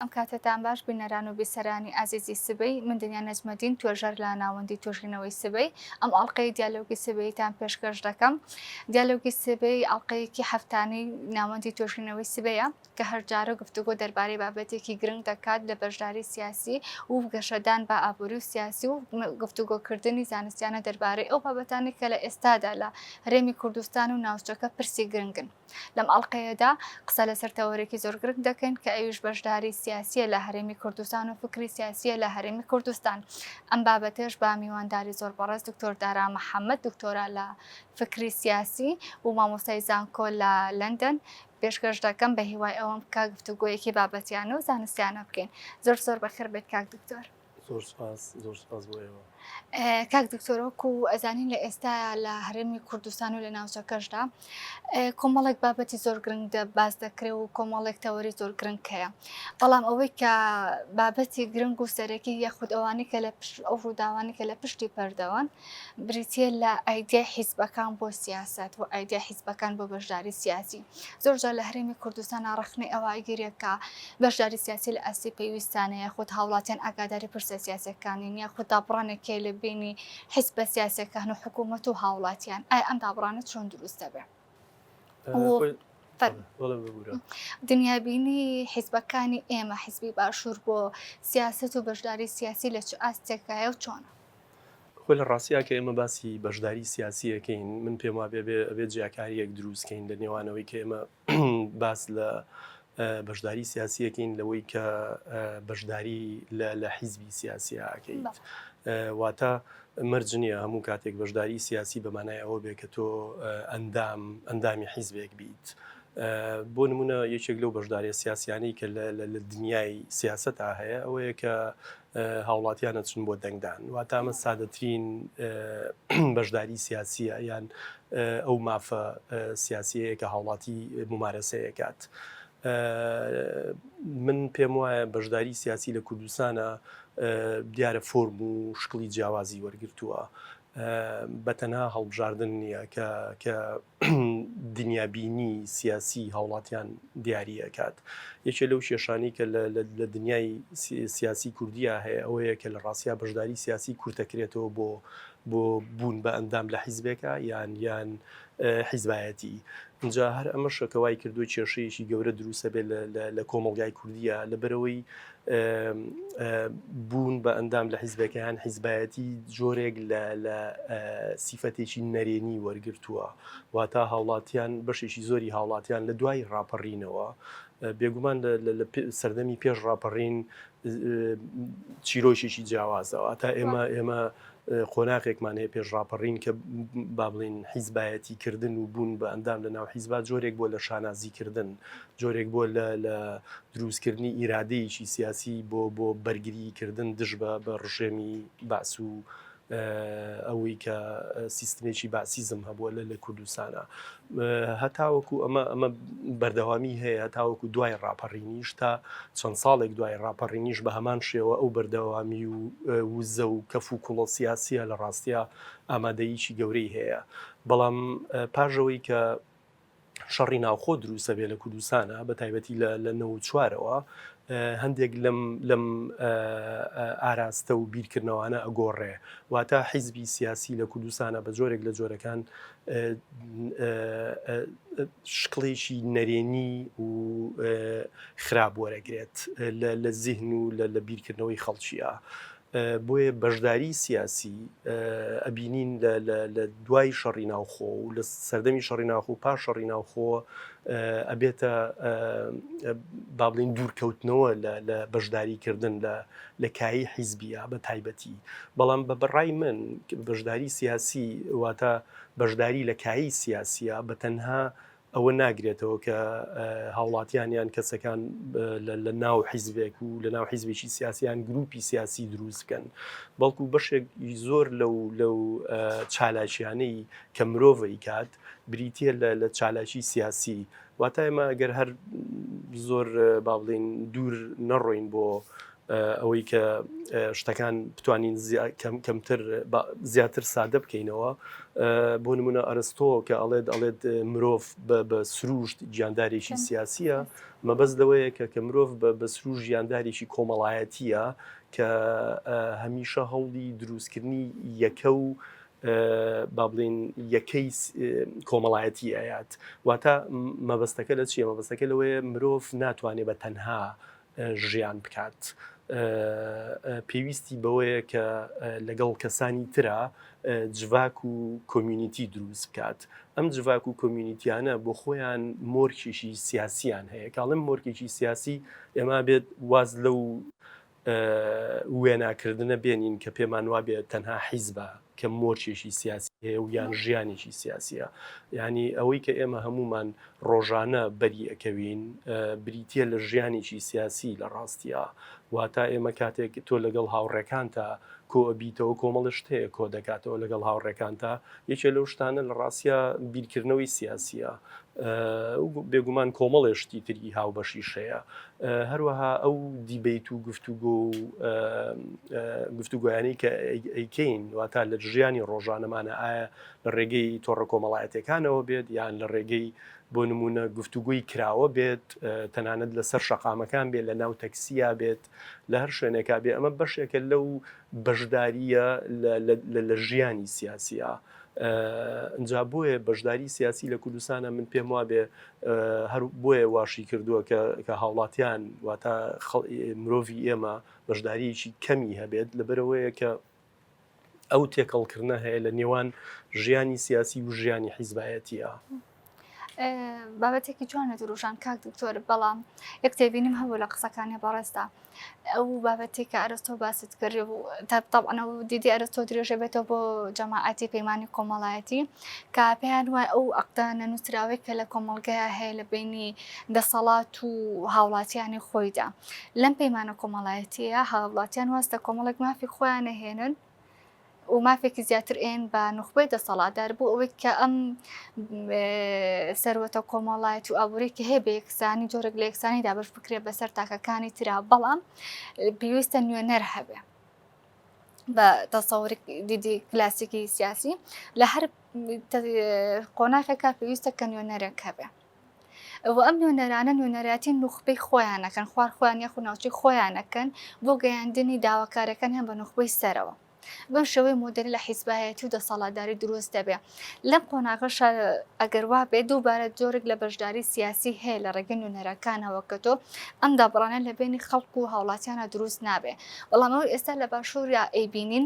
ئەم کاتتان باش بینەران و بیسەرانی ئازیزی سبەی من دنیا نەجمەدین توێژەر لە ناوەندی توێژینەوەی سبەی ئەم ئەڵلقەی دیالۆگی سبەیتان پێشکەش دەکەم. دیالۆگی سبەی ئەڵلقەیەکی هەفتانەی ناوەندی توێژینەوەی سبەیە کە هەرجارە گفتوگۆ دەربارەی بابەتێکی گرنگ دەکات لە بەشداری سیاسی و گەشەدان بە ئابووری و سیاسی و گفتوگۆکردنی زانستیانە دەربارەی ئەو بابەتانی کە لە ئێستادا لە هەرێمی کوردستان و ناوچەکە پرسی گرنگن. لەم ئەڵلقەیەدا قسە لەسەر تەوەرێکی زۆر گرنگ دەکەین کە ئەویش بەشداری سیاسیە لە هەرێمی کوردستان و فکری سیاسیە لە هەرێمی کوردستان. ئەم بابەتێش با میوانداری زۆر بەڕێز دکتۆر دارا محەممەد دکتۆرا لە فکری سیاسی و مامۆستای زانکۆ لە لەندەن پێشکەش دەکەم بە هیوای ئەوم کە گفتوگۆیەکی بابەتیانە و زانستیانە بکەین. زۆر بەخێر بێت کاک دکتۆر. زۆر سپاس بۆ ئێوە. کاک دکتۆرۆک و ئەزانین لە ئێستا لە هەرێمی کوردستان و لە ناوچەکەشدا کۆمەڵێک بابەتی زۆر گرنگ باز دەکرێت و کۆمەڵێک تەوەری زۆر گرنگ هەیە. بەڵام ئەوەی کە بابەتی گرنگ و سەرەکی یاخود ئەوانی کە لە ئەو ڕووداوانی کە لە پشتی پەردەوان بریتە لە ئایدیای حیزبەکان بۆ سیاست و ئایدیا حیزبەکان بۆ بەشداری سیاسی. زۆرجار لە هەرێمی کوردستان ڕخنەی ئەوەگیرێکە بەشداری سیاسی لە ئەسی پێویستانە یاخود هاوڵاتیان ئاگاداری پرسە سیاسەکانی یاخود دابڕانێکی لە بینی حیزبە سیاسەکان و حکوومەت و هاوڵاتیان ئەم دابڕانە چۆن دروستە بێ دنیابینی حیزبەکانی ئێمە حیزبی باشوور بۆ سیاست و بەشداری سیاسی لە چ ئاستێکایە و چۆنە؟ خۆی لە ڕاستیا کە ئێمە باسی بەشداری سیاسیەکەین من پێم وابێ بێت جیاکاریەک دروستکەین لە نێوانەوەی کە ئێمە باس لە بەشداری سیاسیەکەین لەوەی کە بەشداری لە حیزبی سیاسیەکەیت واتە مەرج نییە هەموو کاتێک بەشداری سیاسی بەمانای ئەوە بێ کە تۆ ئەندامی حیزبێک بیت. بۆ نمونە یەکێک لەو بەشداریە سیاسیانەی کە لە دنیای سیاسەتا هەیە ئەوەیە کە هاوڵاتیانە چن بۆ دەنگدان واتە ئەمە سادەترین بەشداری سیاسیە یان ئەو مافە سیاسیەیە کە هاوڵاتی ممارەسەیەکات. من پێم وایە بەشداری سیاسی لە کوردستانە دیارە فۆرم و شکلی جیاوازی وەرگرتووە بەتەنها هەڵبژاردن نییە کە دنیابینی سیاسی هاوڵاتیان دیاریەکات. یەکێ لەو کێشانی کە لە دنیای سیاسی کوردیا هەیە ئەوەیە کە لە ڕاستیا بەشداری سیاسی کورتەکرێتەوە بۆ بوون بە ئەندام لە حیزبێکە یان حیزبایەتی. اینجا هەر ئەمە شەکەوای کردووی کێشەیەکی گەورە دروستە بێت لە کۆمەڵگای کوردیە لەبەرەوەی بوون بە ئەندام لە حیزبەکەیان حیزبایەتی جۆرێک لە سیفەتێکی نەرێنی وەرگرتووە واتە هاوڵاتیان بەشێکی زۆری هاوڵاتیان لە دوای ڕاپەڕینەوە بێگومان لە سەردەمی پێش ڕاپەڕین چیرۆشێکی جیاوازەوە تا ئێمە خۆناغێکمان هەیە پێش ڕاپەڕین کە با بڵین حیزبایەتی کردن و بوون بە ئەندام لە ناو حیزبات جۆرێک بۆ لە شانازیکردن جۆرێک بۆ لە دروستکردنی ئیرادەیەکی سیاسی بۆ بەرگریکردن دژ بە ڕژێمی باس و ئەوەی کە سیستمێکی باسیزم هەبووە لە کوردستانە هەتاوەکو ئەمە بەردەوامی هەیە هەتاوەکو دوای ڕاپەڕینیش تا چەند ساڵێک دوای ڕاپەڕینیش بە هەمان شێوە ئەو بەردەوامی و وزە و کەف و کوڵە سیاسیە لە ڕاستیا ئامادەییکی گەورەی هەیە. بەڵام پاژەوەی کە شەڕی ناوخۆ دروستە بێ لە کوردستانە بە تایبەتی لە 94ەوە هەندێک لەم ئاراستە و بیرکردنەوەانە ئەگۆڕێ واتە حیزبی سیاسی لە کوردستانە بە جۆرێک لە جۆرەکان شکڵێکی نەرێنی و خراپ وەرەگرێت لە زیهن و لە بیرکردنەوەی خەڵکیە. بۆیە بەشداری سیاسی ئەبینین لە دوای شەڕی ناوخۆ و لە سەردەمی شەڕی ناوخۆ و پاش شەڕی ناوخۆ ئەبێتە با بڵین دوورکەوتنەوە لە بەشداریکردن لە کایی حیزبیە بە تایبەتی. بەڵام بە بەڕای من بەشداری سیاسی واتە بەشداری لە کایی سیاسیە بە تەنها ئەوە ناگرێتەوە کە هاوڵاتیان کەسەکان لە ناو حیزبێک و لە ناو حیزبێکی سیاسیان گروپی سیاسی دروست بکەن بەڵکو بەشێک زۆر لەو چالاکیانەی کە مرۆڤی کات بریتە لە چالاکی سیاسی واتە ئێمە ئەگەر هەر زۆر با بڵین دوور نەڕۆین بۆ ئەوەی کە شتەکان بتوانین کەمتر زیاتر سادە بکەینەوە. بۆ نمونە ئەرستۆ کە ئەڵێت مرۆڤ بە سروشت گیاندارێکی سیاسیە، مەبەست لەوەیە کە مرۆڤ بە سروش گیاندارێکی کۆمەڵایەتیە کە هەمیشە هەوڵی دروستکردنی یەکە و با بڵێن یەکەی کۆمەڵایەتی ئايات. واتە مەبەستەکە لە چیە؟ مەبەستەکە لەوەیە مرۆڤ ناتوانێت بە تەنها ژیان بکات. پێویستی بەوەیە کە لەگەڵ کەسانی ترە جڤاک و کۆمیونیتی دروست بکات. ئەم جڤاک و کۆمیونیتیانە بۆ خۆیان مۆرکێکی سیاسیان هەیە. کاڵم مۆرکێکی سیاسی ئێمە بێت واز لەو وێناکردنە بێنین کە پێمان وابێت تەنها حیزبە کە مۆرچێکی سیاسی هەیە و یان ژیانێکی سیاسیە. یعنی ئەوەی کە ئێمە هەمومان ڕۆژانە بەری ئەکەوین بریتە لە ژیانێکی سیاسی لە ڕاستیە. واتە ئێمە کاتێک تۆ لەگەڵ هاوڕێکانتە کۆ ئەبیتەوە کۆمەڵشت هەیە کۆ دەکاتەوە لەگەڵ هاوڕێکانتە، یەکێ لەو شتانە لە ڕاستیە بیرکردنەوەی سیاسیە. بێگومان کۆمەڵێشتی تری هاوبەشیش هەیە. هەروەها ئەو دیبیت و گفتوگویانەی کە ئەیکەین واتە لە ژیانی ڕۆژانەمانە ئایا لە ڕێگەی تۆڕە کۆمەڵایەتەکانەوە بێت یان لە ڕێگەی بۆ نمونە گفتوگوی کراوە بێت، تەنانەت لەسەر شەقامەکان بێت، لە ناو تەکسیا بێت، لە هەر شوێنێکا بێ. ئەمە بەشێکە لەو بەشداریە لە ژیانی سیاسیە. ئەجا بۆیە بەشداری سیاسی لە کوردستانە من پێم وابێ هەر بۆیە واشی کردووە کە هاوڵاتیان واتە مرۆڤی ئێمە بەشداریەکی کەمی هەبێت لەبەرەوەیە کە ئەو تێکەڵکردنە هەیە لە نێوان ژیانی سیاسی و ژیانی حیزبایەتیە. بابەتێکی جوانە دروژان کاک دکتۆر، بەڵام یەک تێبینیم هەبوو لە قسەکانی بەڕێزدا ئەو بابەتی کە ئەرستۆ باست کردی بوو تەبعەنەوە دیدی ئەرستۆ درێژە بێتەوە بۆ جەماعەتی پەیمانی کۆمەڵایەتی کە پێیان وایە ئەو ئەقدانە نووسراوەی کە لە کۆمەڵگەیە هەیە لە بینی دەسەڵات و هاوڵاتیانی خۆیدا. لەم پەیمانە کۆمەڵایەتیە هاوڵاتیان واستە کۆمەڵێک مافی خۆیان هێنن و مافێکی زیاتر ئێن بە نخبەی دەسەڵاتدار بوو ئەوەی کە ئەم سەروەتە کۆمەڵایەت و ئابوورێکی هەیە بە یەکسانی جۆرێک لە یەکسانیدا بەش بکرێت بەسەر تاکەکانی ترا، بەڵام پێویستە نوێنەر هەبێ بە تەسەووری دیدی کلاسیکی سیاسی لە هەر قۆناغێکا پێویستە کە نوێنەرێک هەبێ. ئەم نوێنەرانە نوێنەراتی نخبەی خۆیانەکەن، خوار خۆیان یەخ و ناوچەی خۆیانەکەن بۆ گەیاندنی داواکارەکان هەم بە نخبەی سەرەوە. بەم شێوەی مۆدەلی لە حیزبایەتی و دەسەڵاتداری دروست دەبێ. لەم قۆناغەش ئەگەر وا بێت دووبارە جۆرێک لە بەشداری سیاسی هەیە لە ڕێگەی نوێنەرەکانەوە کە تۆ ئەم دابڕانە لە بینی خەڵک و هاوڵاتیانە دروست نابێ. بەڵام ئەوەی ئێستا لە باشووریا ئەیبینین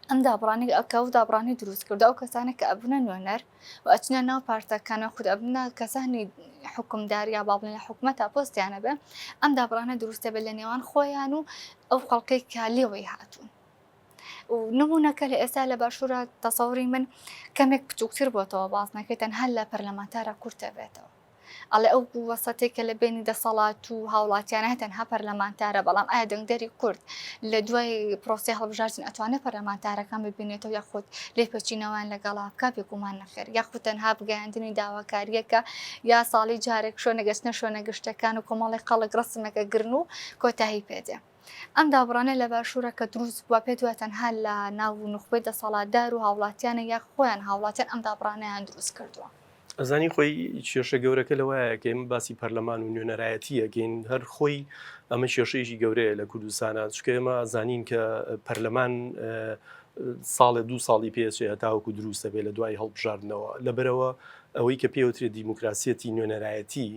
ئەم دابڕانی ئەکە و دابڕانی دروست کردو ئەو کەسانی کە ئەبنە نوێنەر و ئەچنە ناو پارتەکانە خود ئەبنە کەسانی حکومداریا باڵێن لە حکومەتە پۆستیانە بێ، ئەم دابڕانە دروستە بێت لە نێوان خۆیان و ئەو خەڵکەی کە لێوەی هاتوون. و نمونەکە لە ئێستا لە باشوورە تەسەووری من کەمێک بچووکتر بۆتەوە باز نەکەیتەن هەر لە پەرلەمانتارە کورتە بێتەوە. ئەڵێ ئەو وەسەتێکە لە بینی دەسەڵات و هاوڵاتیانە تەنها پەرلەمانتارە، بەڵام ئایا دەنگدەری کورد لە دوای پرۆسی هەڵبژاردن ئەتوانێت پەرلەمانتارەکان ببینێتەوە یاخود لێپەچینەوەیان لەگەڵا بکە بێگومان نەخێر، یاخود تەنها بگەیاندنی داواکاریەکە یا ساڵی جارێک شوێنەگەستنە شوێنەگەشتەکان و کۆمەڵی خەڵک ڕستمەکە گرن و کۆتایی پێدێ. ئەم دابڕانە لە باشوورە کە دروست بووە پێت وایە تەنها لە ناو نخبەی دەسەڵاتدار و هاوڵاتیانە یا خۆیان هاوڵاتیان ئەم دابڕانەیان دروست کردووە. ئەزانی خۆی کێشە گەورەکە لەوایە کە ئێمە باسی پەرلەمان و نوێنەرایەتی ئەگەین، هەر خۆی ئەمە کێشەیەکی گەورەیە لە کوردستانە، چونکە ئێمە ئەزانین کە پەرلەمان ساڵێ دوو ساڵی پێچێ تاوەکو دروستە بێت لە دوای هەڵبژاردنەوە. لەبەرەوە ئەوەی کە پێوترێت دیموکراسیەتی نوێنەرایەتی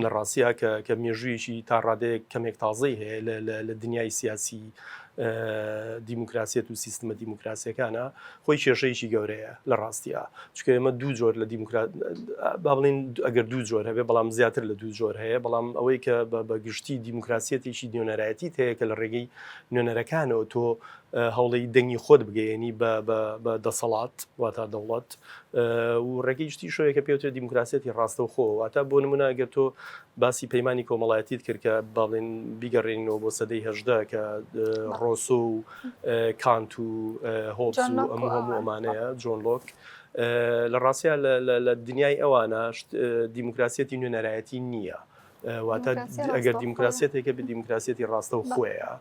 لە ڕاستیا کە مێژوویەکی تا ڕادەیەک کەمێک تازەی هەیە لە دنیای سیاسی دیموکراسیەت و سیستمە دیموکراسیەکانە، خۆی کێشەیەکی گەورەیە لە ڕاستیە، چونکە ئێمە دوو جۆر لە با بڵێن ئەگەر دوو جۆر هەبێ بەڵام زیاتر لە دوو جۆر هەیە، بەڵام ئەوەی کە بە گشتی دیموکراسیەتێکی نوێنەرایەتیت هەیە کە لە ڕێگەی نوێنەرەکانەوە تۆ هەوڵی دەنگی خۆت بگەیەنی بە دەسەڵات واتە دەوڵەت و ڕێگەی شتی شوەیە کە پێوترێت دیموکراسیەتی ڕاستەوخۆ. واتە بۆ نمونە ئەگەر تۆ باسی پەیمانی کۆمەڵایەتیت کرد کە باڵێن بیگەڕێنەوە بۆ سەدەی هەژدە کە ڕۆسۆ و کانت و هۆبس و هەموو ئەمانەیە جۆن لۆک، لە ڕاستیە لە دنیای ئەوانە دیموکراسیەتی نوێنەرایەتی نییە. واتە ئەگەر دیموکراسێتێکە بە دیموکراسێتی ڕاستە و خۆیە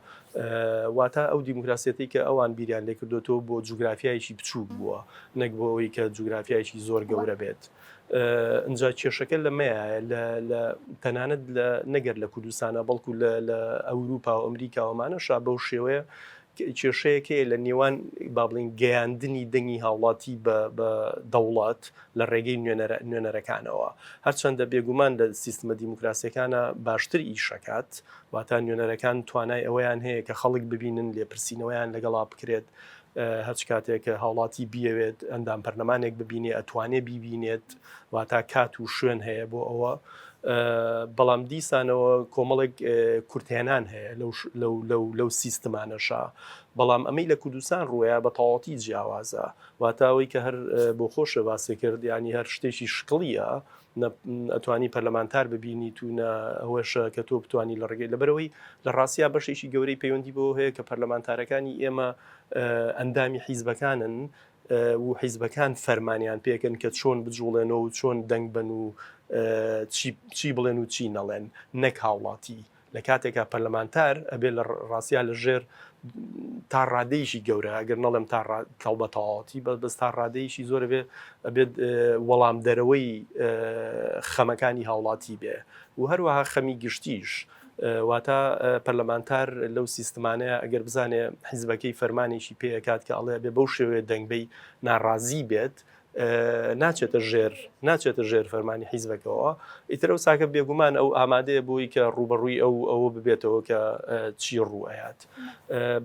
واتە ئەو دیموکراسێتی کە ئەوان بیریان لێ کردوەوە بۆ جوگرافیایشی بچووک بووە نەک بۆ ئەوەی کە جوگرافیایشی زۆر گەورە بێت. ئەجا کێشەکە لەمەیە لە تەنانەت نەگەر لە کوردستانە بەڵکو لە ئەوروپا و ئەمریکاوەمانەشا بەو شێوەیە کێشەیەکەیە لە نێوان با بڵین گەیاندنی دەنگی هاوڵاتی بە دەوڵات لە ڕێگەی نوێنەرەکانەوە هەرچەندە بێگومان لە سیستمە دیموکراسیەکانە باشتر ئیشەکات واتە نوێنەرەکان توانای ئەوەیان هەیە کە خەڵک ببینن لێپرسینەوەیان لەگەڵا بکرێت هەچ کاتێک کە هاوڵاتی بیەوێت ئەندام پەرلەمانێک ببینێ ئەتوانێ بیبینێت واتە کات و شوێن هەیە بۆ ئەوە بەڵام دیسانەوە کۆمەڵێک کورتێنان هەیە لەو سیستمانەشا بەڵام ئەمەی لە کوردستان ڕوویە بە تەواوەتی جیاوازە واتاوەی کە هەر بۆ خۆشە باسی کرد ینی هەر شتێکی شکڵیە ئەتوانی پەرلەمانتار ببینیت و ئەوەشە کە تۆ بتوانانی لە ڕێگەی لەبەرەوەی لە ڕاستیا بەشێکی گەورەی پەیوەندی بۆ هەیە کە پەرلەمانتارەکانی ئێمە ئەندامی حیزبەکانن و حیزبەکان فەرمانیان پێکەن کە چۆن بجوڵێنەوە و چۆن دەنگ بن و چی بڵێن و چی نەڵێن نەک هاوڵاتی لە کاتێکا پەرلەمانتار ئەبێ لە ڕاستیا لە ژێر تا ڕادەیشی گەورە ئەگەر نەڵێم کەڵ بە تەواوەتی بەس تا ڕادەیشی زۆر ئەبێت وەڵام دەرەوەی خەمەکانی هاوڵاتی بێ و هەروەها خەمی گشتیش واتە پەرلەمانتار لەو سیستمانەیە ئەگەر بزانێ حیزبەکەی فەرمانێکی پێکات کە ئەڵێ بێ بەو شێوەیە دەنگبەی ناڕازی بێت ناچێتە ژێر فەرمانی حیزبەکەەوە ئیترە و ساکە بێگومان ئەو ئامادەیە بووی کە ڕوبەڕووی ئەوە ببێتەوە کە چی ڕوئەیات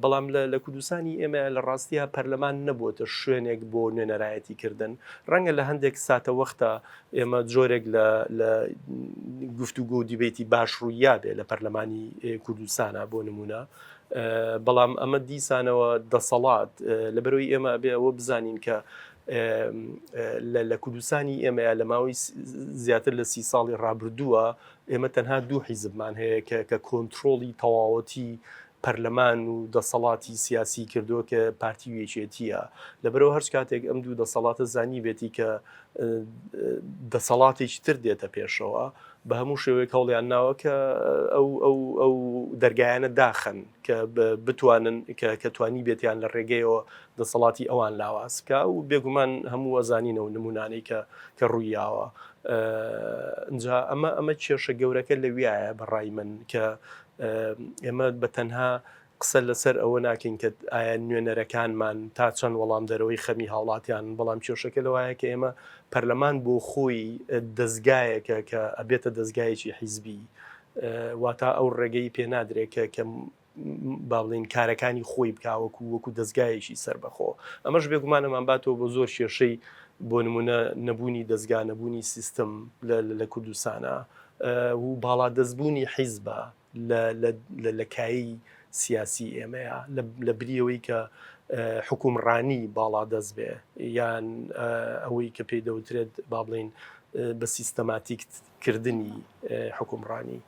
بەڵام لە کوردستانی ئێمە لە ڕاستیە پەرلەمان نەبووتە شوێنێک بۆ نوێنەرایەتی کردن ڕەنگە لە هەندێک ساتە وەختە ئێمە جۆرێک لە گفتوگۆ و دیبێتی باش ڕوویا بێ لە پەرلەمانی کوردستانە بۆ نمونە بەڵام ئەمە دیسانەوە دەسەڵات لەبەرەوەی ئێمە بێ ئەوە بزانین کە لە کوردستانی ئێمە لە ماوەی زیاتر لە 30 ساڵی ڕابردووە ئێمە تەنها دوو حیزبمان هەیە کە کۆنتترۆڵی تەواوەتی پەرلەمان و دەسەڵاتی سیاسی کردووە کە پارتی وێچێتیە لەبەرەوە هەرچ کاتێک ئەم دوو دەسەڵاتە زانی بێتی کە دەسەڵاتێکی تر دێتە پێشەوە بە هەموو شێوەیە هەوڵیان ناوە کە ئەو دەرگایانە داخن کە بتوانن کە توانی بێتیان لە ڕێگەیەوە دەسەڵاتی ئەوان لاوازکە و بێگومان هەموو وەزانینەوە نمونانەی کە ڕوویاوە ئەجا ئەمە کێشە گەورەکە لەویایە بەڕای من کە ئێمە بە تەنها قسە لەسەر ئەوە ناکەین کە ئایا نوێنەرەکانمان تا چەند وەڵام دەرەوەی خەمی هاوڵاتیان بەڵام کێشەکە لەوایە کە ئێمە پەرلەمان بۆ خۆی دەستگایەکە کە ئەبێتە دەستگایەکی حیزبی واتە ئەو ڕێگەی پێنادرێت کە با بڵین کارەکانی خۆی بکاوەکو وەکو دەستگایەکی سربەخۆ ئەمەش بێگومانەمان باتەوە بۆ زۆر کێشەی بۆ نمونە نەبوونی دەستگا نەبوونی سیستم لە کوردستانە و باڵا دەستبوونی حیزبە لە کایی سیاسی ئێمەیە لە بریەوەی کە حکومڕانی باڵا دەست بێ یان ئەوەی کە پێی دەوترێت با بڵین بە سیستەماتیککردنی حکومڕانی.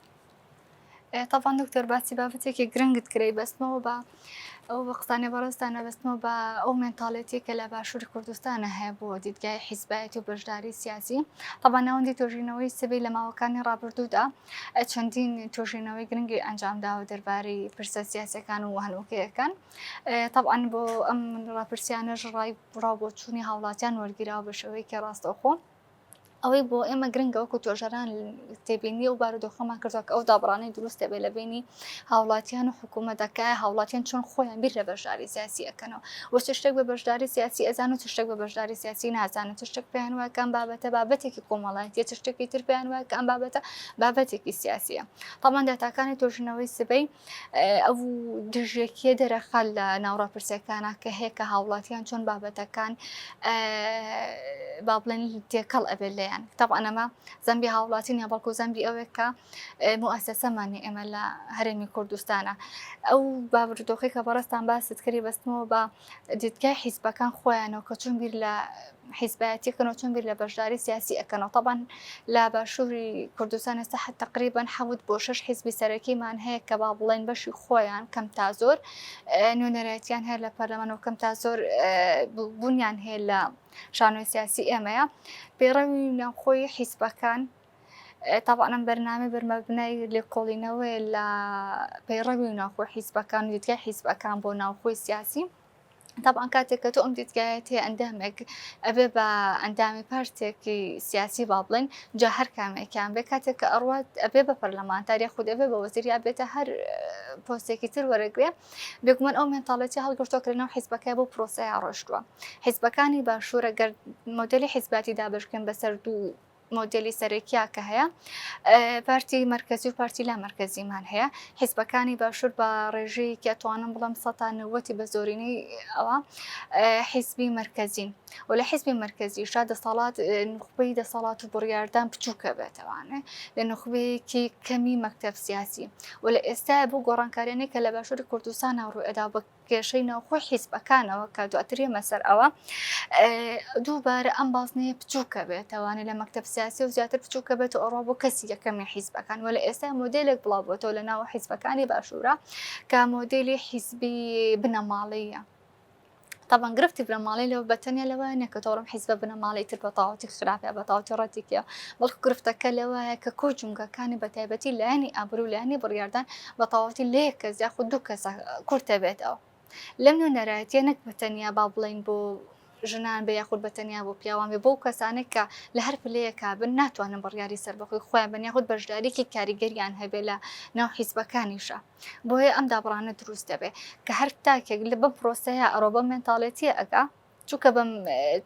طبعا دکتۆر باسی بابەتێکی گرنگت کرێ بەستمەوە بە ئەو بە قسانێ بەڕستانە بەستمەوە بە ئەو مێنتاڵێتی کە لە باشووری کوردستانە هەیە بۆ دیدگای حیزبایەتی و بەشداری سیاسی طبعا ناوەندی تۆژینەوەی سبەی لە ماوەکانی ڕابردوودا چەندین تۆژینەوەی گرنگی ئەنجامداوە دەربارەی پرسە سیاسەکان و هەلوکەیەکان طبعا بۆ ئەم ڕاپرسیانەش ڕای ڕابۆچوونی هاوڵاتیان وەرگیراوە بە شێوەیە کە ڕاستەوخۆ ئەوەی بۆ ئێمە گرنگە وەکو تۆژەران تێبینی و بارودۆخەمان کردوکە ئەو دابڕانەی دروستە بێ لە بینی هاوڵاتیان و حکوومەتەکە هاوڵاتیان چۆن خۆیان بیر لە بەشداری سیاسی ئەەکەنەوە وە چ شتێک بە بەشداری سیاسی ئەزان و چ شتێک بە بەشداری سیاسی نازانن چ شتێک پێیان وایە کەم بابەتە بابەتێکی کۆمەڵایەتیە چ شتێکی تر پێیان وایە کەم بابەتە بابەتێکی سیاسیە تامان داتاکانی تۆژینەوەی سبەی ئەو دژێکیە دەرەخە لە ناوڕاپرسیەکانە کە هەیە کە هاوڵاتیان چۆن بابەتەکان با بڵێن تێکەڵ ئەبێت لێیان طبعا ئەمە زەمبی هاوڵاتی نیە بەڵکو زەمبی ئەوەیە کە موئەسەسەمانی ئێمە لە هەرێمی کوردستانە ئەو بابردۆخی کە بەڕستان باست کردی بەستمەوە بە دیدگای حیزبەکان خۆیانەوە کە چۆن بیر لە حیزبایەتیەکەنەوە چۆن بیر لە بەشداری سیاسی ئەەکەنەوە طبعا لە باشووری کوردستان ئێستا تقریبا 7 بۆ 6 حیزبی سەرەکیمان هەیە کە با بڵێن بەشی خۆیان کەم تا زۆر نوێنەرایەتیان هەیە لە پەرلەمانەوە کەم تا زۆر بوونیان هەیە لە شانۆی سیاسی ئێمەیە پێڕەوی ناوخۆی حیزبەکان طبعا ئەم بەرنامە بەرمەبنای لێکۆڵینەوەی لە پەیڕەوی ناوخۆی حیزبەکان و دیتگای حیزبەکان بۆ ناوخۆی سیاسی. طبعا کاتێک کە تۆ ئەم دیتگایەت هەیە ئەندامێک ئەبێ بە ئەندامی پارتێکی سیاسی با بڵێن جا هەر کامێکیان بێ کاتێک کە ئەڕوات ئەبێ بە پەرلەمانتار یاخود ئەبێ بە وەزیر یا بێتە هەر پۆستێکی تر وەرەگرێ بێگومان ئەو مێنتاڵەتی هەڵگرتووە کە لەناو حیزبەکە بۆ پرۆسەیە ڕۆیشتووە. حیزبەکانی باشوورە گەر مۆدێلی حیزباتی دابشکن بەسەر دوو مۆدلی سەرەکییا کە هەیە پارتی مرکزی و پارتی لا مرکزیمان هەیە. حیزبەکانی باشوور بە ڕێژەیەکی ئەتوانم بڵێم 190 بە زۆرینەی ئەوە حیزبی مرکزین و لە حیزبی مرکزیشا دەسەڵات نخبەی دەسەڵات و بڕیاردان بچووکە بێتەوانێ لە نخبەیەکی کەمی مەکتەب سیاسی و لە ئێستا بۆ گۆڕانکاریانەی کە لە باشووری کوردستان ڕووی ئەدا بە کێشەی ناوخۆی حیزبەکانەوە کە دواتر مەسەر ئەوە دووبارە ئەم بازنەیە بچووکە بێتەوانێ لە مەکتەب سیاسی و زیاتر بچووکە بێت و ئەڕۆ بۆ کەسی یەکەمی حیزبەکان و لە ئێستا مۆدێلێک بڵاوبووەوە لە ناوە حیزبەکانی باشوورە کە مۆدێلی حیزبی بنەماڵیە. طبعا گرفتی بنەماڵی لەوە بەتەنیا لەوە نیە کە تۆڕم حیزبە بنەماڵی تر بە تەواوەتی خراپە بە تەواوەتی ڕەتێکیە بەڵکو گرفتەکە لەوەیە کە کۆجونگەکانی بە تایبەتی لایەنی ئابروو و لایەنی بڕیاردان بە تەواوەتی لە یەک کەس یاخود دوو کەسە کورتە بێتەوە. لەم نوێنەرایەتیە نەک بەتەنیا با بڵێن بۆ ژنان بە یاخود بەتەنیا بۆ پیاوان بێ بۆ کەسانێک کە لە هەر پلەیەکا بن ناتوانن بڕیاری سەر بەخۆی خۆیان بن یاخود بەشداریکی کاریگەریان هەبێ لە ناو حیزبەکانیشە. بۆیە ئەم دابڕانە دروست دەبێ کە هەر تاکێک لە بەم پرۆسەیە ئەڕۆ بە مێنتاڵێتیە ئەگا چونکە بەم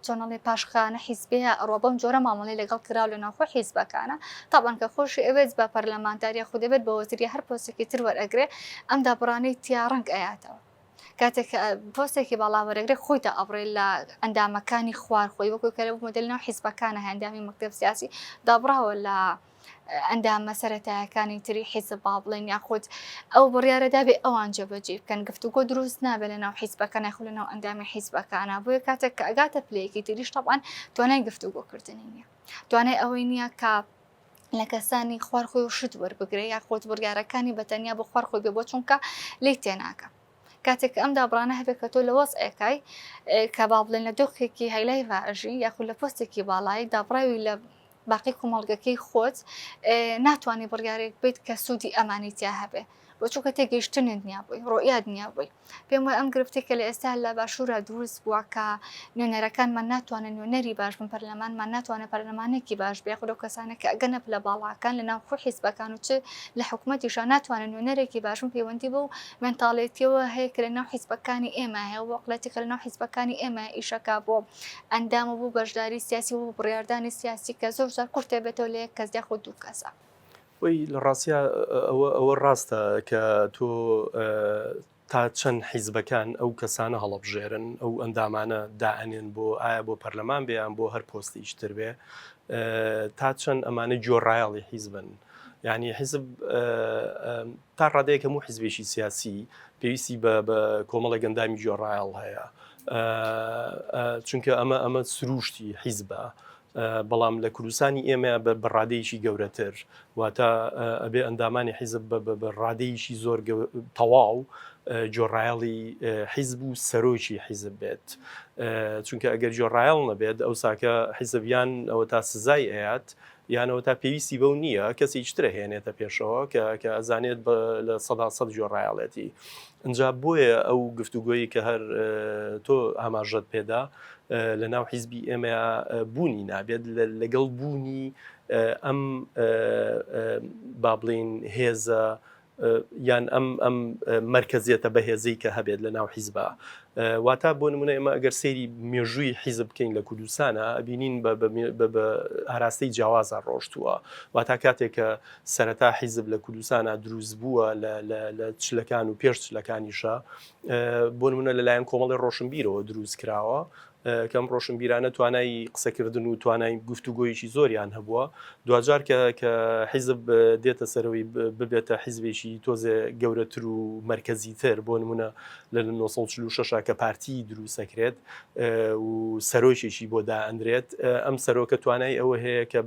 چۆنەڵێ پاشخانە حیزبەیە ئەڕۆ بەم جۆرە مامەڵەی لەگەڵ کراو لە ناوخۆی حیزبەکانە طبعاً کە خۆشی ئەوێت بە پەرلەمانتار یاخود دەبێت بە وەزیری هەر پۆستێکی تر وەرئەگرێ ئەم دابڕانەی تیا ڕەنگ ئەیاتەوە. کاتێک پۆستێکی باڵاوەرەگرێ خۆیدا ئەبڕێ لە ئەندامەکانی خواردخۆی وەکو کە لە مۆدێلی ناو حیزبەکانە هەندامی مەکتەب سیاسی دابڕاوە لە ئەندامە سەرەتایەکانی تری حیزب با بڵێن یاخود ئەو بڕیارەدا بێ ئەوان جێبەجێ بکەن گفتوگۆ دروست نابێت لە ناو حیزبەکان یاخود لە ناو ئەندامی حیزبەکانە. بۆیە کاتێک کە ئەگاتە پلەیەکی تریش طبعاً توانای گفتوگۆکردنی نییە توانای ئەوەی نییە کە لە کەسانی خواردخۆی و شت وەربگرێ یاخود بڕیارەکانی بەتەنیا بۆ خواردخۆی بێ بۆ چونکە لی تێناکە. کاتێک ئەم دابڕانە هەبێت کە تۆ لە وەزعێکای کە با بڵێن لە دۆخێکی هەیلای ڤاژی یاخود لە پۆستێکی باڵایی دابڕاوی لە باقی کۆمەڵگەکەی خۆت ناتوانانی بڕیارێک بێت کە سوودی ئەمانی تیا هەبێ بۆ چونکە تێگەیشتنت نییە بووی ڕۆیاد نییە بووی. پێم وایە ئەم گرفتی کە لە ئێستا لە باشوورە دروست بووە کە نوێنەرەکانمان ناتوانن نوێنەری باش بن پەرلەمانمان ناتوانێت پەرلەمانێکی باش بێ خودۆ کەسانێک کە ئەگەنە لە باڵاکان لە ناوخۆی حیزبەکان و چ لە حکوومەتیشان ناتوانن نوێنەرێکی باشن پەیوەندی بە و مێنتاڵێتیەوە هەیە کە لە ناو حیزبەکانی ئێمە هەیە وەقڵەتی کە لە ناو حیزبەکانی ئێمە ئیشەکە بۆ ئەندام و بوو بەشداری سیاسی و بڕیاردانی سیاسی کە زۆر زار کورتێ بێتەوە لە یەک کەس یاخود دوو کەسە. وی لە ڕاستە ئەوە ڕاستە کە تۆ تا چەند حیزبەکان ئەو کەسانە هەڵەبژێرن ئەو ئەندامانە دائەنێن بۆ ئایا بۆ پەرلەمان بێیان بۆ هەر پۆستیشتر بێ تا چەند ئەمانە جۆڕایاڵی حیزبن. یعنی حیزب تا ڕادەیەک هەموو حیزبێکی سیاسی پێویستی بە کۆمەڵی گەندامی جۆڕایاڵ هەیە چونکە ئەمە سروشتی حیزبە. بەڵام لە کوردستانی ئێمە بە ڕادەیەکی گەورەتر واتە ئەبێ ئەندامانی حیزب بە ڕادەیەکی زۆر تەواو جۆڕایاڵی حیزب و سەرۆکی حیزب بێت چونکە ئەگەر جۆڕایاڵ نەبێت ئەو ساکە حیزبیان ئەوە تا سزای ئەیات یانەوە تا پێویستی بەو نییە کەسی ترە هێنێتە پێشەوە کە ئەزانێت لە 100% جۆڕایاڵەتی. ئەجا بۆیە ئەو گفتوگۆیی کە هەر تۆ ئاماژەت پێدا لە ناو حیزبی ئێمە بوونی نابێت لەگەڵ بوونی ئەم با بڵێن هێزە یان ئەم مرکزیەتە بەهێزەی کە هەبێت لە ناو حیزبە. واتە بۆ نمونە ئێمە ئەگەر سەیری مێژووی حیزب بکەین لە کوردستانە ئەبینین بە ئاراستەی جیاوازە ڕۆشتووە. واتە کاتێک کە سەرەتا حیزب لە کوردستانە دروست بووە لە چلەکان و پێش چلەکانیشە بۆ نمونە لەلایەن کۆمەڵی ڕۆشنبیرەوە دروست کراوە کەم ڕۆشنبیرانە توانای قسەکردن و توانای گفتوگۆیشی زۆریان هەبووە. دوجار کە حیزب دێتە سەرەوەی ببێتە حیزبێکی تۆزێ گەورەتر و مرکزیتر بۆ نمونە لە 1946 کە پارتی دروستەکرێت و سەرۆکێکی بۆ دائەندرێت ئەم سەرۆکە توانای ئەوە هەیە کە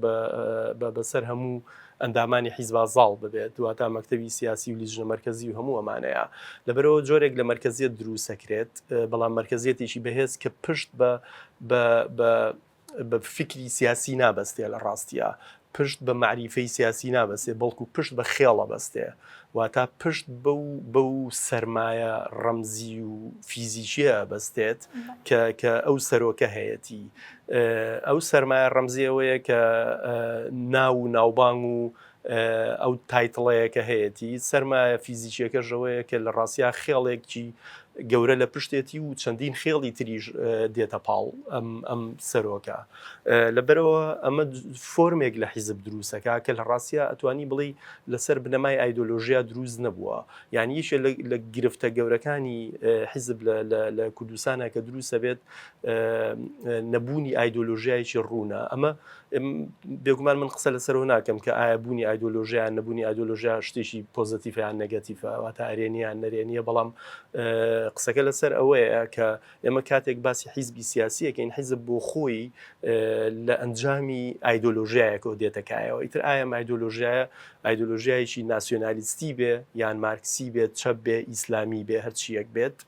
بەسەر هەموو ئەندامانی حیزب زاڵ ببێت دواتە مەکتەبی سیاسی و لیژنە مرکزی و هەموو ئەمانەیە لەبەرەوە جۆرێک لە مرکزیت دروستەکرێت بەڵام مرکزیەتێکی بەهێز کە پشت بە فکری سیاسی نابەستێ لە ڕاستیە پشت بە معریفەی سیاسی نابەستێ بەڵکو پشت بە خێڵە بەستێ واتە پشت بەو سەرمایە ڕەمزی و فیزیکیە بەستێت کە ئەو سەرۆکە هەیەی ئەو سەرمایە ڕەمزیەوەیە کە ناو و ناوبانگ و ئەو تایتڵەیە کە هەیەی سەرمایە فیزیکیەکە ژەوەیە کە لە ڕاستیا خێڵێکی گەورە لە پشتێتی و چەندین خێڵی تریژ دێتە پاڵ ئەم سەرۆکە لەبەرەوە ئەمە فۆرمێک لە حیزب دروستەکە کە لە ڕاستیا ئەتوانی بڵێ لەسەر بنەمای ئایدۆلۆژیا دروست نەبووە یعنی یەکێ لە گرفتە گەورەکانی حیزب لە کوردستانە کە دروستە بێت نەبوونی ئایدۆلۆژیایکی ڕوونە ئەمە بێگومان من قسە لەسەرەوە ناکەم کە ئایا بوونی ئایدۆلۆژیان نەبوونی ئایدۆلۆژیا شتێکی پۆزتیڤیان نەگەتیڤە واتە ئەرێنیان نەرێنیە بەڵام قسەکە لەسەر ئەوەیە کە ئێمە کاتێک باسی حیزبی سیاسیەکەین حیزب بۆ خۆی لە ئەنجامی ئایدۆلۆژیایەکەوە دێتەکایەوە ئیتر ئایا ئایدۆلۆژیایکی ناسیۆنالیستی بێ یان مارکسی بێت چەپ بێ ئیسلامی بێ هەرچیەک بێت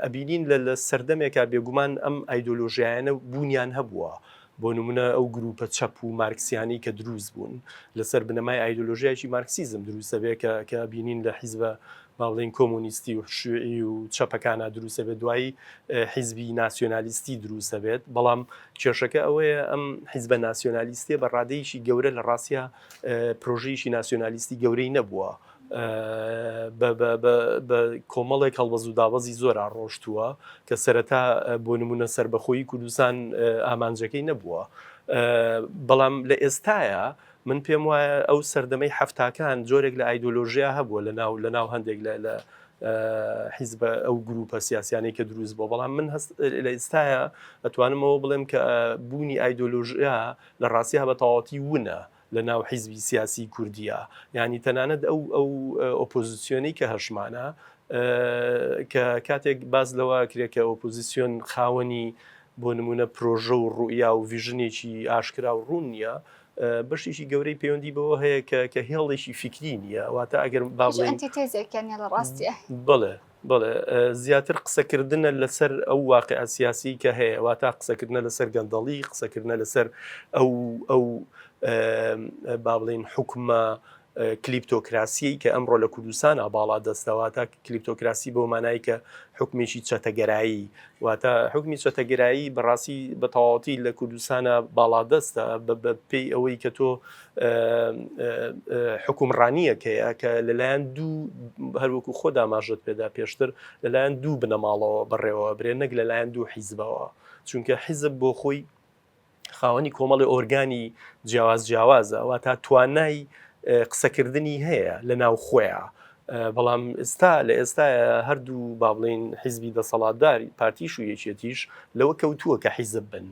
ئەبینین لە سەردەمێکا بێگومان ئەم ئایدۆلۆژیانە بوونیان هەبووە بۆ نمونە ئەو گروپە چەپ و مارکسیانی کە دروست بوون لەسەر بنەمای ئایدۆلۆژیایکی مارکسیزم دروستە بێ کە بینین لە حیزبە باڵێن کۆمۆنیستی و شوێعی و چەپەکانە دروستە بێت دوایی حیزبی ناسیۆنالیستی دروستە بێت بەڵام کێشەکە ئەوەیە ئەم حیزبە ناسیۆنالیستیە بە ڕادەیەکی گەورە لە ڕاستیا پرۆژەیەکی ناسیۆنالیستی گەورەی نەبووە بە کۆمەڵێک هەڵبەز و دابەزی زۆر ڕۆشتووە کە سەرەتا بۆ نمونە سربەخۆیی کوردستان ئامانجەکەی نەبووە بەڵام لە ئێستاە من پێم وایە ئەو سەردەمەی هەفتاکان جۆرێک لە ئایدۆلۆژیا هەبووە لە ناو هەندێک لە حیزبە ئەو گروپە سیاسیانەی کە دروست بۆ بەڵام من لە ئێستاە ئەتوانمەوە بڵێم کە بوونی ئایدۆلۆژیا لە ڕاستیا بە تەواوەتی وونە لە ناو حیزبی سیاسی کوردیە یعنی تەنانەت ئەو ئۆپۆزیسیۆنی کە هەشمانە کە کاتێک باز لەوە کرێت کە ئۆپۆزیسیۆن خاوەنی بۆ نمونە پرۆژە و ڕوئیا و ڤیژنێکی ئاشکرا و ڕوون نییە بەشێکی گەورەی پەیوەندی بەوە هەیە کە هێڵێکی فکری نییە واتە ئەگەر ئەنتیتێزێکیان لە ڕاستیە بڵێ زیاتر قسەکردنە لەسەر ئەو واقع سیاسی کە هەیە واتە قسەکردنە لەسەر گەندەڵی قسەکردنە لەسەر ئەو با بڵێن حکومە کلیپتۆکراسی کە ئەمڕۆ لە کوردستانە باڵا دەستەواتە کلیپتۆکراسی بۆ مانای کە حکمێکی چەتەگەرایی واتە حکمی چەتەگەرایی بەڕاستی بە تەواوەتی لە کوردستانە باڵا دەستە بە پێی ئەوەی کە تۆ حکومڕانیەکەیە کە لەلایەن دوو هەروەکو خۆدا ماژت پێدا پێشتر لەلایەن دوو بنەماڵەوە بڕێوە برێ نەک لەلایەن دوو حیزبەوە چونکە حیزب بۆ خۆی خاوەنی کۆمەڵی ئۆرگانی جیاوازە واتە توانای قسەکردنی هەیە لە ناو خۆیە بەڵام لە ئێستاە هەردوو با بڵێن حیزبی دەسەڵاتداری پارتیش و یەکێتیش لەوە کەوتووە کە حیزب بن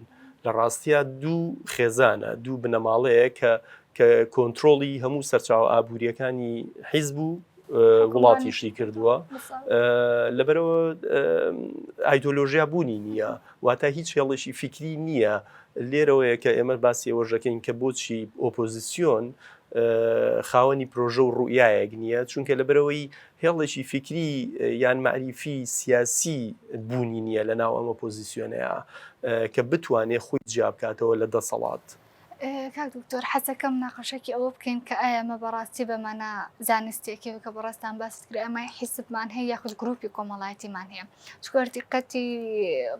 لە ڕاستیا دوو خێزانە دوو بنەماڵەیە کە کۆنتترۆڵی هەموو سەرچاو ئابوووریەکانی حیزب و وڵاتیشی کردووە لەبەرەوە ئایدۆلۆژیا بوونی نییە واتە هیچ هێڵێکی فکری نییە لێرەوەیە کە ئێمە باسی ئەوەژەکەین کە بۆچی ئۆپۆزیسیۆن خاوەنی پرۆژە و ڕوئیایەک نییە چونکە لەبەرەوەی هێڵێکی فکری یان معریفی سیاسی بوونی نییە لە ناو ئەمە پۆزیسیۆنەیە کە بتوانێت خۆی جیا بکاتەوە لە دەسەڵات. کاک دکتۆر حەزەکەم ناقەشێکی ئەوە بکەین کە ئایا ئەمە بەڕاستی بەمانە زانستێکی کە بەڕاستان باست کرد ئەمای حیزبمان هەیە یاخود گروپی کۆمەڵایەتیمان هەیە چکۆردیقەتی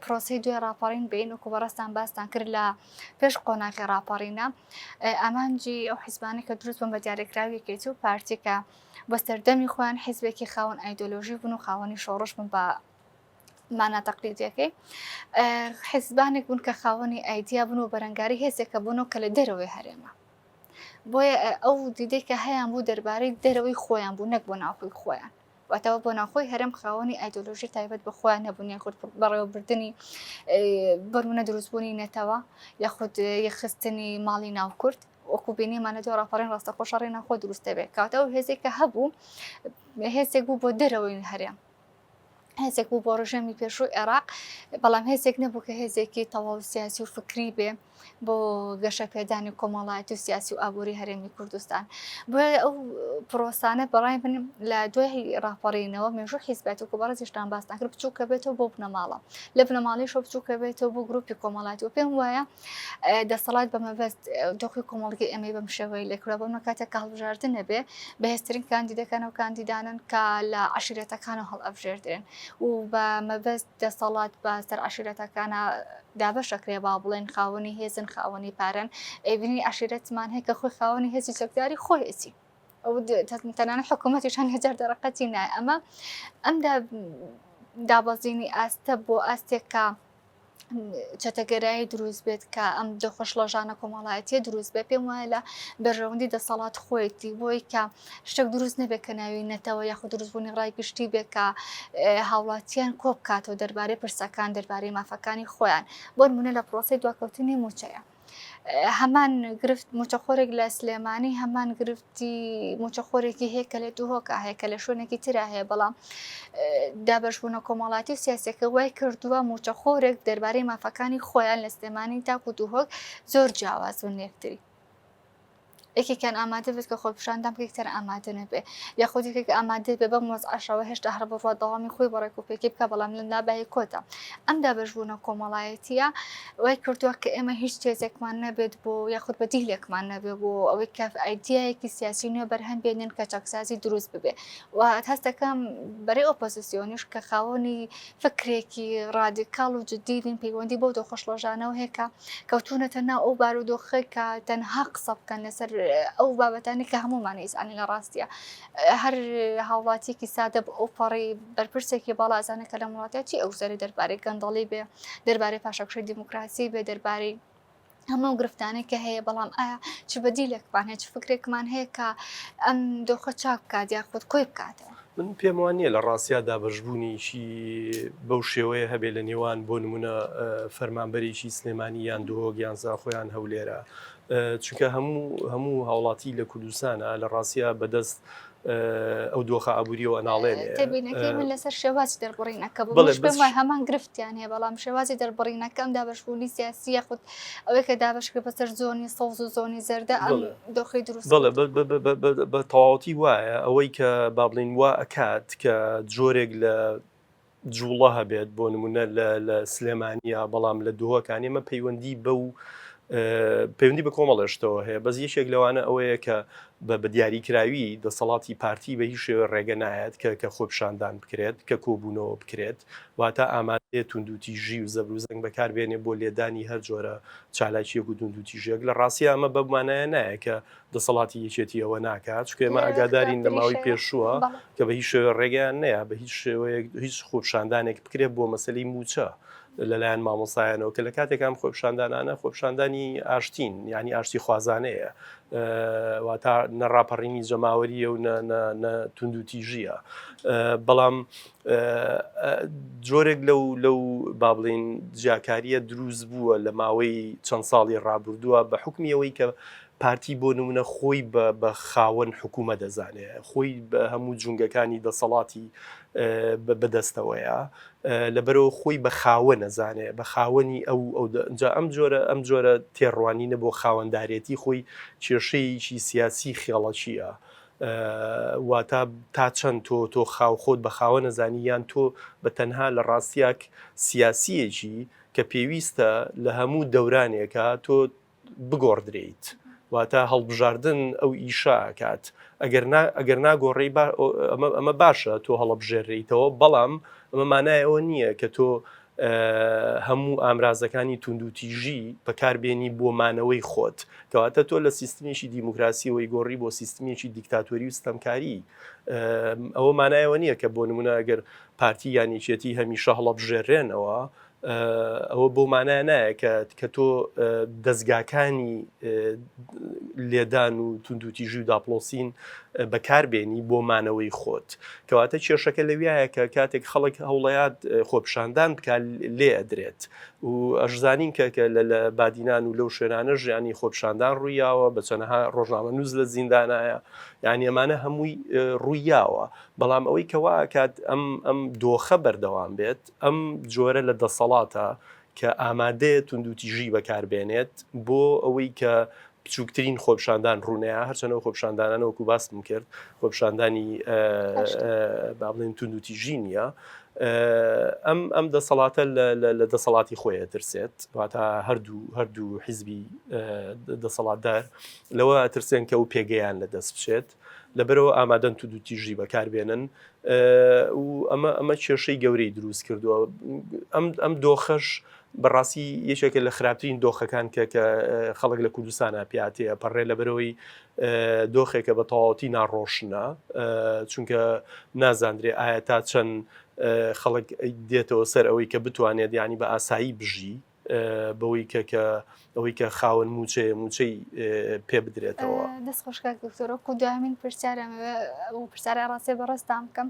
پرۆسی دوێ ڕاپەڕین بین وکو بەڕاستان باستان کرد لە پێش قۆناغی ڕاپەڕینە ئامانجی ئەو حیزبانە کە دروست بوون بە دیارێکراویەکێتی و پارتیکە بە سەردەمی خۆیان حیزبێکی خاوەن ئایدۆلۆژی بوون و خاوەنی شۆڕش بوون بە مانە تەقلیدیەکەی حیزبانێک بوون کە خاوەنی ئایدیا بوون و بەرەنگاری هێزێکە بوونەوە کە لە دەرەوەی هەرێمە بۆیە ئەو دیدەی کە هەیەیان بوو دەربارەی دەرەوەی خۆیان بوو نەک بۆ ناوخۆی خۆیان واتەوە بۆ ناوخۆی هەرێم خاوەنی ئایدۆلۆژی تایبەت بە خۆیان نەبوون یاخود بەڕێوەبردننی بەرمونە دروستبوونی نێتەوە یاخود یەخستنی ماڵی ناو کورد وەکو بینیمانە دو ڕاپەڕین ڕاستە خۆشەڕی ناخۆ دروستە بێت کاتەوە هێزێکە هەبوو هێزێک بوو بۆ دەرەوەی هەرێم هێزێک بوو بۆ ڕژێمی پێشوو عێراق بەڵام هێزێک نەبوو کە هێزێکی تەواو سیاسی و فکری بێ بۆ گەشە پێدانی کۆمەڵایەتی و سیاسی و ئابووری هەرێمی کوردستان بۆ ئەو پرۆسانە بەڕای من لە دوای ڕاپەڕینەوە مێژوو حیزبێت و کۆبەڕێزیشتان باس ناکرد بچووکە بێتەوە بۆ بنەماڵە لە بنەماڵیشەوە بچووکە بێتەوە بۆ گروپی کۆمەڵاتی و پێم وایە دەسەڵات بەمەبەست دۆخی کۆمەڵگەی ئەمەی بەم شێوەی لێکرا بەم کاتێک کە هەڵبژاردن نەبێ بەهێزترین کاندیدەکان و کاندیدانن کە لە عشیرەتەکانە هەڵ ئەبژێردرێن و بە مەبەست دەسەڵات بە سەر عشیرەتەکانە دابەشەکرێ با بڵێن خاوەنی هێزن خاوەنی پارەن ئەیبینی عشیرەتمان هەیە کە خۆی خاوەنی هێزی چەکداری خۆیەتی ئەو تەنانەت حکوومەتیشان هەجار دەرەقەتی نایە ئەمە ئەم دابەزینی ئاستە بۆ ئاستێکە چەتەگەرایی دروست بێت کە ئەم دۆخۆشڵەژانە کۆمەڵایەتیە دروست بێ پێم وایە لە بەرژەوەندی دەسەڵات خۆیەتی بۆی کە شتێک دروست نەبێت کە ناوی نەتەوە یاخود دروستبوونی ڕای گشتی بێت کە هاوڵاتیان کۆ بکاتەوە دەربارەی پرسەکان دەربارەی مافەکانی خۆیان بۆ نمونە لە پرۆسەی دواکەوتنی موچەیە هەمان گرفت موچەخۆرێک لە سلێمانی هەمان گرفتی موچەخۆرێکی هەیە کە لە دووهۆکە هەیە کە لە شوێنێکی ترا هەیە بەڵام دابەشبوونە کۆمەڵاتی و سیاسەکە وای کردووە موچەخۆرێک دەربارەی مافەکانی خۆیان لە سلێمانی تاکو دووهۆک زۆر جیاوازون یەکتری یەکێکیان ئامادە بێت کە خۆپیشاندان یەکتر ئامادە نەبێ یاخود یەکێک ئامادە بێ بە مۆزعشەوە هێشتا هەر بڕوا دەوامی خۆی بە ڕێکوپێکی بکە بەڵام لە نابایی کۆتە ئەم دابەشبوونە کۆمەڵایەتیە وای کردووە کە ئێمە هیچ تێزێکمان نەبێت بۆ یاخود بە دیلێکمان نەبێ بۆ ئەوەی کە ئایدیایەکی سیاسی نوێ بەرهەم بێنن کە چاکسازی دروست ببێ و هەست دەکەم بەرەی ئۆپۆزیسیۆنیش کە خاوەنی فکرێکی ڕادیکاڵ و جددیدین پەیوەندی بۆ دۆخۆشڵەژانەوە هەیە کە کەوتونەتە ناو ئەو بارودۆخی کە تەنها قسە بکەن لەسەر ئەو بابەتانی کە هەمومان ئیزانی لە ڕاستیە هەر هاوڵاتیەکی سادە بە ئەو پەڕی بەرپرسێکی باڵازانە کە لە وڵاتێتی ئەو سەری دەربارەی گەندەڵی بێ دەربارەی پاشەکشەی دیموکراسی بێ دەربارەی هەموو گرفتانێک کە هەیە بەڵام ئایا چ بەدیلێکمان هەیە چ فکرێکمان هەیە کە ئەم دۆخە چاک بکات یاخود کۆی بکاتەوە من پێم وانە لە ڕاستیا دابەشبوونیشی بەو شێوەیە هەبێ لە نێوان بۆ نمونە فەرمانبەرێکی سلێمانی یان دووهۆک یان زاخۆیان هەولێرە چونکە هەموو هاوڵاتی لە کوردستانە لە ڕاستیا بەدەست ئەو دۆخە ئابوووریەوە ئەناڵێنێ تێبینەکەی من لەسەر شێوازی دەربڕینەکە بڵێ پێم وای هەمان گرفتیان هەیە بەڵام شێوازی دەربڕینەکەم دابەشبوونی سیاسی یاخود ئەوەی کە دابشکە بەسەر زۆنی سەوز و زۆنی زەردە ئەم دۆخی دروست بڵێ بە تەواوەتی وایە ئەوەی کە با بڵین وا ئەکات کە جۆرێک لە جوڵە هەبێت بۆ نمونە لە سلێمانیا بەڵام لە دووهۆکانی ئەمە پەیوەندی بە کۆمەڵێشتەوە هەیە بەس یەکێک لەوانە ئەوەیە کە بە دیاریکراوی دەسەڵاتی پارتی بە هیچ شێوە ڕێگە نایەت کە خۆپیشاندان بکرێت کە کۆبوونەوە بکرێت واتە ئامادەیە توندوتیژی و زەبر و زەنگ بەکاربێنێ بۆ لێدانی هەر جۆرە چالاکیەک و توندوتیژێک لە ڕاستی ئەمە بەمانایە نایە کە دەسەڵاتی یەکێتی ئەوە ناکات چکە ئێمە ئەگادارین لە ماوەی پێشووە کە بە هیچ شێوە ڕێگەیان نەیە بە هیچ شێوەیەک هیچ خۆپیشاندانێک بکرێت بۆ مەسەلەی موچە لەلایەن مامۆسایانەوە کە لە کاتێکام خۆپیشاندانانە خۆپیشاندانی ئاشتین ینی ئاشتی خوازانەیە واتە نەڕاپەڕینی جەماوەریە و توندوتیژیە بەڵام جۆرێک لەو با بڵین جیاکاریە دروست بووە لە ماوەی چەند ساڵی ڕابردووە بە حکمیەوەی کە پارتی بۆ نمونە خۆی بە خاوەن حکوومە دەزانێت خۆی بە هەموو جونگەکانی دەسەڵاتی بەدەستەوەیە لەبەرەوە خۆی بە خاوە نەزانێ بە خاوەنی ئەم جۆرە تێڕوانینە بۆ خاوەنددارێتی خۆی کێشەیەکی سیاسی خێڵەکیە واتە تا چەند تۆ خاوخۆت بە خاوە نەزانیان تۆ بە تەنها لە ڕاستیاک سیاسیەکی کە پێویستە لە هەموو دەورانێکە تۆ بگۆڕدرێیت واتە هەڵبژاردن ئەو ئیشاکات ئەگەر ناگۆڕی ئەمە باشە تۆ هەڵەبژێڕیتەوە بەڵام ئەمە مانایەوە نییە کە تۆ هەموو ئامرازەکانی توندوتیژی بەکاربێنی بۆ مانەوەی خۆت کەواتە تۆ لە سیستمیشی دیموکراسیەوەی گۆڕی بۆ سیستمیەکی دیکتاتۆری و ستەمکاری ئەوە مانایەوە نییە کە بۆ نمونە ئەگەر پارتی یانیچێتی هەمیشە هەڵەبژێڕێنەوە ئەوە بۆ مانای نایە کە تۆ دەستگاکانی لێدان و توندوتیژی و داپلۆسین بەکاربێنی بۆ مانەوەی خۆت کەواتە کێشەکە لەویایە کە کاتێک خەڵک هەوڵەیات خۆپشاندان بکات لێ ئەدرێت و ئەشزانین کە لە بادینان و لەو شوێنانە ژیانی خۆپشاندان ڕوویاوە بە چەندەها ڕۆژنامە نووس لە زیندانایە یعنی ئەمانە هەمووی ڕوویاوە بەڵام ئەوەی کەوا کات ئەم دۆخە بەردەوام بێت ئەم جۆرە لە دەسەڵاتە کە ئامادەیە توندوتیژی بەکاربێنێت بۆ ئەوەی کە بچووکترین خۆپشاندان ڕوونەیە هەرچەنەوە خۆپشاندانانە وەکو باسم کرد خۆپشاندانی با بڵێن توندوتیژی نییە ئەم دەسەڵاتە لە دەسەڵاتی خۆیە ترسێت واتە هەردوو حیزبی دەسەڵاتدار لەوە ترسێن کە ئەو پێگەیان لە دەست بچێت لەبەرەوە ئامادەن توندوتیژی بەکاربێنن و ئەمە کێشەی گەورەی دروست کردووە ئەم دۆخەش بەڕاستی یەکێکە لە خراپترین دۆخەکان کە خەڵک لە کوردستانە پیاتەیە پەڕێ لەبەرەوەی دۆخێکە بە تەواوەتی ناڕۆشنە چونکە نازانرێ ئایا تا چەند خەڵک دێتەوە سەر ئەوەی کە بتوانێت ینی بە ئاسایی بژی بەوەی ئەوەی کە خاوەن موچەی پێ بدرێتەوە دەست خۆشکە دکتۆرە و دوامین پرسیارەمەوە و پرسیارە ڕاستی بەڕستان بکەم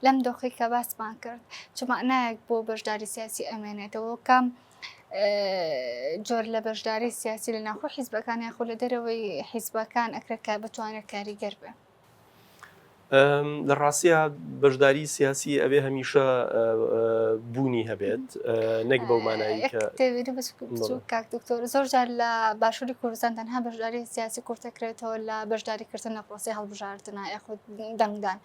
لەم دۆخی کە باسمان کرد چمانایەک بۆ بەشداری سیاسی ئەمێنێتەوە کەم جۆر لە بەشداری سیاسی لە ناخۆ حیزبەکان یاخۆ لە دەرەوەی حیزبەکان ئەکرێت بتوانێت کاریگەر بێ لە ڕاستیە بەشداری سیاسی ئەوێ هەمیشە بوونی هەبێت نەک بەو مانایی کاک دکتۆر زۆر جار لە باشووری کوردستان تەنها بەشداری سیاسی کورتەکرێتەوە لە بەشداریکردن لە پرۆسی هەڵبژاردنە یاخود دەنگدان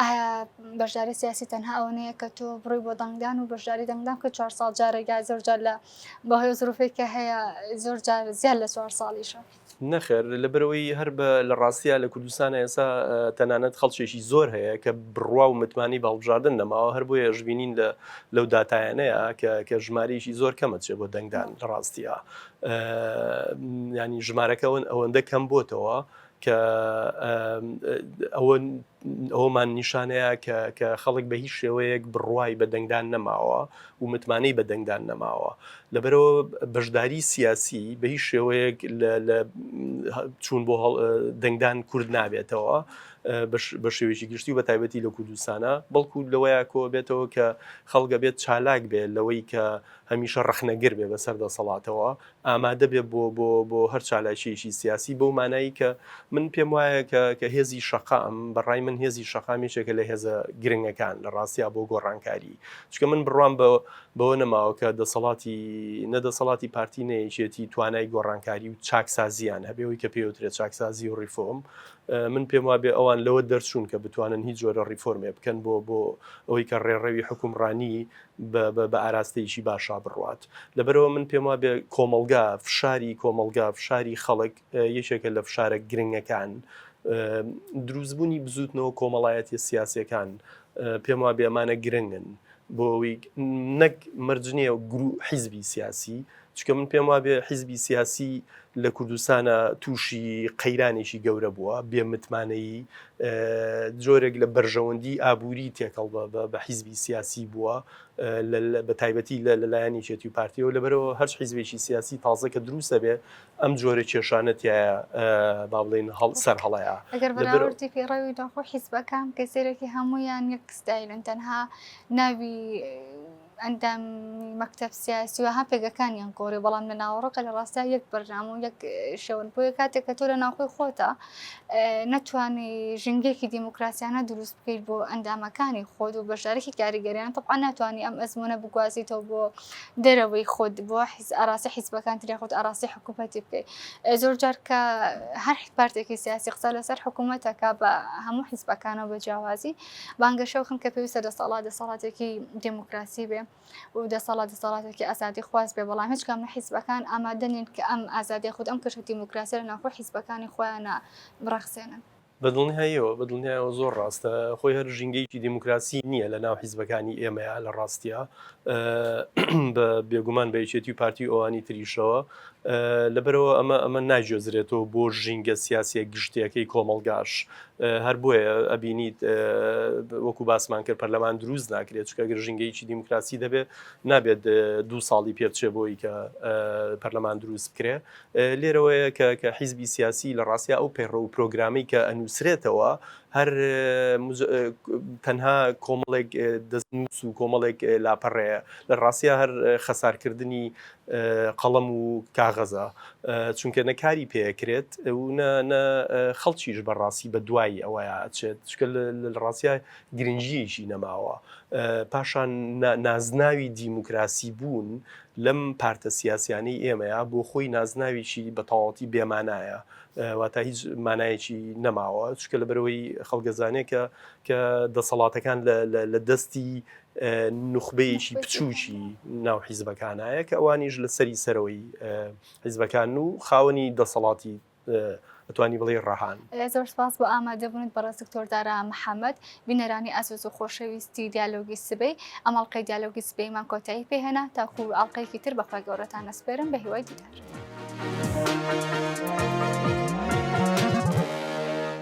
ئایا بەشداری سیاسی تەنها ئەوەیە کە تۆ بڕووی بۆ دەنگدان و بەشداری دەنگدان کە 4 ساڵ جارێکا زۆر جار لە بەهۆی زروفێکە هەیە زۆر جار زیاد لە 4 ساڵیشە نەخێر لەبەرەوەی هەر لە ڕاستیە لە کوردستانە ئێستا تەنانەت خەڵکێکی زۆر هەیە کە بڕوا و متمانی باڵبژاردن نەماوە هەر بۆیە ژبینین لەو داتایانەیە کە ژمارەیەکی زۆر کەمە چێ بۆ دەنگدان لە ڕاستیە ینی ژمارەکەون ئەوەندە کەم بۆتەوە کە ئەوەمان نیشانەیە کە خەڵک بە هیچ شێوەیەک بڕوای بە دەنگدان نەماوە و متمانەی بە دەنگدان نەماوە لەبەرەوە بەشداری سیاسی بە هیچ شێوەیەک لە چوون بۆ دەنگدان کورد نابێتەوە بە شێوێکی گشتی و بە تایبەتی لە کوردستانە بەڵکو لەوەیە کۆ بێتەوە کە خەڵگە بێت چالاک بێت لەوەی کە هەمیشە ڕەخنەگر بێ بەسەر دەسەڵاتەوە ئامادە بێ بۆ هەر چالاکیەکی سیاسی بەو مانایی کە من پێم وایە کە هێزی شەقام بەڕای من هێزی شەقامیشێکە لە هێزە گرنگەکان لە ڕاستیا بۆ گۆڕانکاری چکە من بڕوام بەوە نەماوە کە نەدەسەڵاتی پارتی نەیەکێتی توانای گۆڕانکاری و چاکسازیان هەبێەوەی کە پێوترێت چاکسازی و ریفۆم من پێم وابێ ئەوان لەوە دەرچوون کە بتوانن هیچ جۆرە ریفۆرمێ بکەن بۆ ئەوەی کە ڕێڕەوی حکومڕانی بە ئاراستەیەکی باشا بڕوات لەبەرەوە من پێم وابێ کۆمەلگا فشاری خەڵک یەکێکە لە فشارە گرنگەکان دروستبوونی بزوتنەوە کۆمەڵایەتی سیاسیەکان پێم وابێ ئەمانە گرنگن بۆ ئەوەی نەک مەرجنیە حیزبی سیاسی چکە من پێم وابێ حیزبی سیاسی لە کوردستانە تووشی قەیرانێکی گەورە بووە بێمتمانەیی جۆرێک لە بەرژەوەندی ئابووری تێکەڵ بە حیزبی سیاسی بووە بە تایبەتی لەلایەنی چێتی و پارتیەوە لەبەرەوە هەر حیزبێکی سیاسی تازە کە دروستە بێ ئەم جۆرە کێشانەتیایە با بڵێن سەر هەڵەیە ئەگەر بەراوردی پێڕەوی داخۆ حیزبەکان کە سێرەکی هەمویان یەک ستایلن تەنها ناوی ئەندامی مەکتەب سیاسی و ها پێگەکانیان گۆڕی بەڵام لە ناوەڕۆکە لە ڕاستیا یەک بەرنامە و یەک شەون بۆیە کاتێک کە تۆ لە ناوخۆی خۆتە نەتوانی ژنگێکی دیموکراسیانە دروست بکەیت بۆ ئەندامەکانی خۆت و بەشارێکی کاریگەریان طبعا ناتوانانی ئەم ئەزمونە بگوازیتەوە بۆ دەرەوەی خۆت بۆ ئاراسی حیزبەکان تری خۆت ئاراسی حکوومەتی بکەیت زۆر جار کە هەر پارتێکی سیاسی قسە لەسەر حکوومەتەکە بە هەموو حیزبەکانەوە بە جیاوازی بانگەشەوخن کە پێویستە دەسەڵاتێکی دیموکراسی بێ و دەسەڵاتێکی ئازادی خواست بێ بەڵام هیچ کام لە حیزبەکان ئامادە نین کە ئەم ئازادی خودت ئەم کەشە دیموکراسی لە ناخۆ حیزبەکانی خۆیانە بڕەخسێنن بەدڵنیایەوە زۆر ڕاستە خۆی هەر ژینگەیەکی دیموکراسی نییە لە ناو حیزبەکانی ئێمەیە لە ڕاستیە بە بێگومان بە یەکێتی و پارتی ئەوانی تریشەوە لەبەرەوە ئەمە ناگوێزرێتەوە بۆ ژینگە سیاسیە گشتیەکەی کۆمەڵگاش هەر بۆیە ئەبینیت وەکو باسمان کرد پەرلەمان دروست ناکرێت چکە گەر ژینگەیەکی دیموکراسی دەبێت نابێت 2 ساڵی پێچێ بۆی کە پەرلەمان دروست بکرێ لێرەوەیە کە حیزبی سیاسی لە ڕاستیا ئەو پەیڕە و پرۆگرامی کە نووسرێتەوە هەر تەنها کۆمەڵێک دەستنووس و کۆمەڵێک لاپەڕەیە لە ڕاستیە هەر خەسارکردنی قەڵەم و کاغەزە چونکە نەکاری پێکرێت و خەڵکیش بەڕاستی بە دوای ئەوەیە ئەچێت چکە لە ڕاستیە گرنگیشی نەماوە پاشان نازناوی دیموکراسی بوون لەم پارتە سیاسیانەی ئێمەیە بۆ خۆی نازناویشی بە تەواوەتی بێمانایە واتە هیچ مانایەکی نەماوە چکە لە بەرەوەی خەڵگەزانەیە کە دەسەڵاتەکان لە دەستی نوخبەیەکی بچووکی ناو حیزبەکانایە کە ئەوانیش لە سەری سەرەوەی حیزبەکان و خاوەنی دەسەڵاتی ئەتوانی بڵێ ڕەهان. زۆر سپاس بۆ ئامادەبوونت بەڕێز دکتۆر دارا محەممەد بینەرانی ئەزوز و خۆشەویستی دیالۆگی سبەی ئەماڵقەی دیالۆگی سبەیمان کۆتایی پێهێنا تاکو ئاڵلقەیەکی تر بەخوای گەورەتان ئەسپێرم بە هیوای دیدار.